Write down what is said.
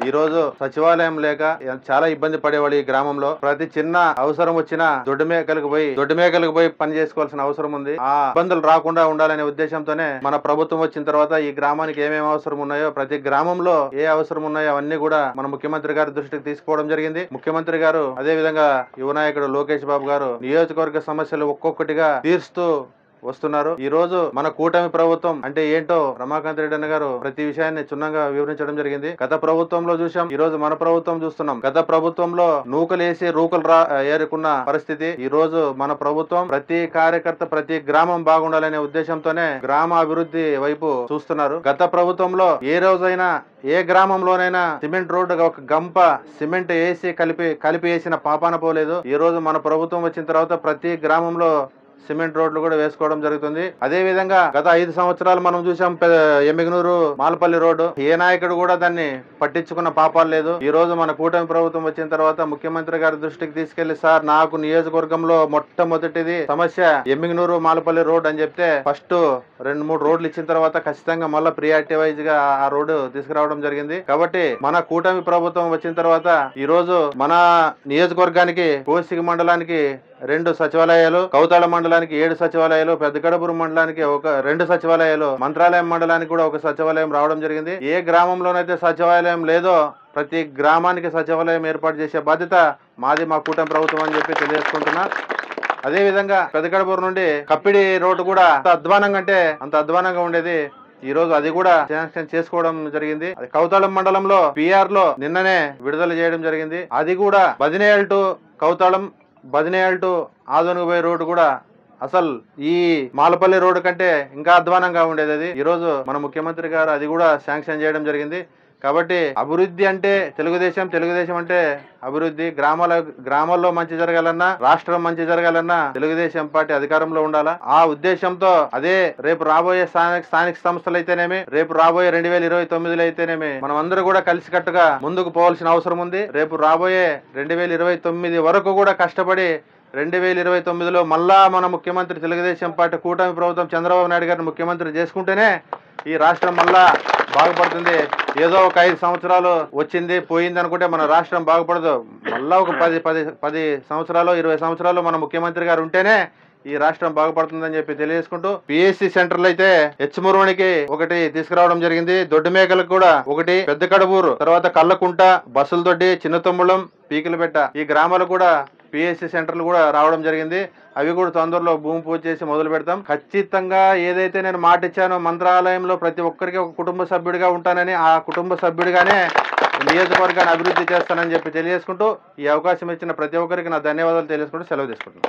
ఈ రోజు సచివాలయం లేక చాలా ఇబ్బంది పడేవాళ్ళు ఈ గ్రామంలో. ప్రతి చిన్న అవసరం వచ్చినా దొడ్డు మేకలకు పోయి పని చేసుకోవాల్సిన అవసరం ఉంది. ఆ ఇబ్బందులు రాకుండా ఉండాలనే ఉద్దేశంతోనే మన ప్రభుత్వం వచ్చిన తర్వాత ఈ గ్రామానికి ఏమేమి అవసరం ఉన్నాయో, ప్రతి గ్రామంలో ఏ అవసరం ఉన్నాయో అవన్నీ కూడా మన ముఖ్యమంత్రి గారి దృష్టికి తీసుకోవడం జరిగింది. ముఖ్యమంత్రి గారు అదే విధంగా యువ నాయకుడు లోకేష్ బాబు గారు నియోజకవర్గ సమస్యలు ఒక్కొక్కటిగా తీరుస్తూ వస్తున్నారు. ఈ రోజు మన కూటమి ప్రభుత్వం అంటే ఏంటో రమాకాంత్ రెడ్డి అన్న గారు ప్రతి విషయాన్ని క్షుణ్ణంగా వివరించడం జరిగింది. గత ప్రభుత్వంలో చూసాం, ఈ రోజు మన ప్రభుత్వం చూస్తున్నాం. గత ప్రభుత్వంలో నూకలేసి రూకలు ఏరుకున్న పరిస్థితి. ఈ రోజు మన ప్రభుత్వం ప్రతి కార్యకర్త ప్రతి గ్రామం బాగుండాలనే ఉద్దేశంతోనే గ్రామ అభివృద్ధి వైపు చూస్తున్నారు. గత ప్రభుత్వంలో ఏ రోజైనా ఏ గ్రామంలోనైనా సిమెంట్ రోడ్డు ఒక గంప సిమెంట్ వేసి కలిపి వేసిన పాపాన పోలేదు. ఈ రోజు మన ప్రభుత్వం వచ్చిన తర్వాత ప్రతి గ్రామంలో సిమెంట్ రోడ్లు కూడా వేసుకోవడం జరుగుతుంది. అదే విధంగా గత 5 సంవత్సరాలు మనం చూసాం ఎమ్మిగనూరు మాలపల్లి రోడ్డు. ఏ నాయకుడు కూడా దాన్ని పట్టించుకున్న పాపాలు లేదు. ఈ రోజు మన కూటమి ప్రభుత్వం వచ్చిన తర్వాత ముఖ్యమంత్రి గారి దృష్టికి తీసుకెళ్లి, సార్ నాకు నియోజకవర్గంలో మొట్టమొదటిది సమస్య ఎమ్మిగనూరు మాలపల్లి రోడ్ అని చెప్తే ఫస్ట్ 2-3 రోడ్లు ఇచ్చిన తర్వాత ఖచ్చితంగా మళ్ళీ ప్రియారిటీ వైజ్ గా ఆ రోడ్డు తీసుకురావడం జరిగింది. కాబట్టి మన కూటమి ప్రభుత్వం వచ్చిన తర్వాత ఈ రోజు మన నియోజకవర్గానికి కోసిగి మండలానికి 2 సచివాలయాలు, కౌతాళ మండలానికి 7 సచివాలయాలు, పెద్దకడపూరు మండలానికి 2 సచివాలయాలు, మంత్రాలయం మండలానికి కూడా 1 సచివాలయం రావడం జరిగింది. ఏ గ్రామంలోనైతే సచివాలయం లేదో ప్రతి గ్రామానికి సచివాలయం ఏర్పాటు చేసే బాధ్యత మాది, మా కూటమి ప్రభుత్వం అని చెప్పి తెలియజేసుకుంటున్నా. అదే విధంగా పెద్దకడపూరు నుండి కప్పిడి రోడ్డు కూడా అంత అధ్వానంగా ఉండేది. ఈ రోజు అది కూడా శాంక్షన్ చేసుకోవడం జరిగింది. అది కౌతాళం మండలంలో పిఆర్ లో నిన్ననే విడుదల చేయడం జరిగింది. అది కూడా బదినేల్ టు కౌతాళం, బదినేల్ టు ఆదోనుగుబోయే రోడ్డు కూడా అసలు ఈ మాలపల్లి రోడ్డు కంటే ఇంకా అధ్వానంగా ఉండేది. అది ఈ రోజు మన ముఖ్యమంత్రి గారు అది కూడా శాంక్షన్ చేయడం జరిగింది. కాబట్టి అభివృద్ధి అంటే తెలుగుదేశం అంటే అభివృద్ధి. గ్రామాల్లో మంచి జరగాలన్నా, రాష్ట్రం మంచి జరగాలన్నా తెలుగుదేశం పార్టీ అధికారంలో ఉండాలా. ఆ ఉద్దేశంతో అదే రేపు రాబోయే స్థానిక సంస్థలు అయితేనేమి, రేపు రాబోయే 2029లో అయితేనేమి మనం అందరూ కూడా కలిసికట్టుగా ముందుకు పోవాల్సిన అవసరం ఉంది. రేపు రాబోయే 2029 వరకు కూడా కష్టపడి 2029లో మళ్ళా మన ముఖ్యమంత్రి తెలుగుదేశం పార్టీ కూటమి ప్రభుత్వం చంద్రబాబు నాయుడు గారిని ముఖ్యమంత్రి చేసుకుంటేనే ఈ రాష్ట్రం మళ్ళా బాగుపడుతుంది. ఏదో ఒక 5 సంవత్సరాలు వచ్చింది పోయింది అనుకుంటే మన రాష్ట్రం బాగుపడదు. మళ్ళా ఒక 10 సంవత్సరాలు 20 సంవత్సరాలు మన ముఖ్యమంత్రి గారు ఉంటేనే ఈ రాష్ట్రం బాగుపడుతుందని చెప్పి తెలియజేసుకుంటూ, పిఎస్సి సెంటర్లు అయితే హెచ్మురునికి 1 తీసుకురావడం జరిగింది. దొడ్డు మేకలకు కూడా 1, పెద్ద కడపూరు, తర్వాత కల్లకుంట, బస్సుల దొడ్డి, చిన్న తొమ్ముళం, పీకిలబెట్ట ఈ గ్రామాలు కూడా పిఎస్సి సెంటర్లు కూడా రావడం జరిగింది. అవి కూడా తొందరలో భూమి పూజ చేసి మొదలు పెడతాం. ఖచ్చితంగా ఏదైతే నేను మాట ఇచ్చానో మంత్రాలయంలో ప్రతి ఒక్కరికి ఒక కుటుంబ సభ్యుడిగా ఉంటానని, ఆ కుటుంబ సభ్యుడిగానే నియోజకవర్గాన్ని అభివృద్ధి చేస్తానని చెప్పి తెలియజేసుకుంటూ, ఈ అవకాశం ఇచ్చిన ప్రతి ఒక్కరికి నా ధన్యవాదాలు తెలియజేసుకుంటూ సెలవు తీసుకుంటున్నాను.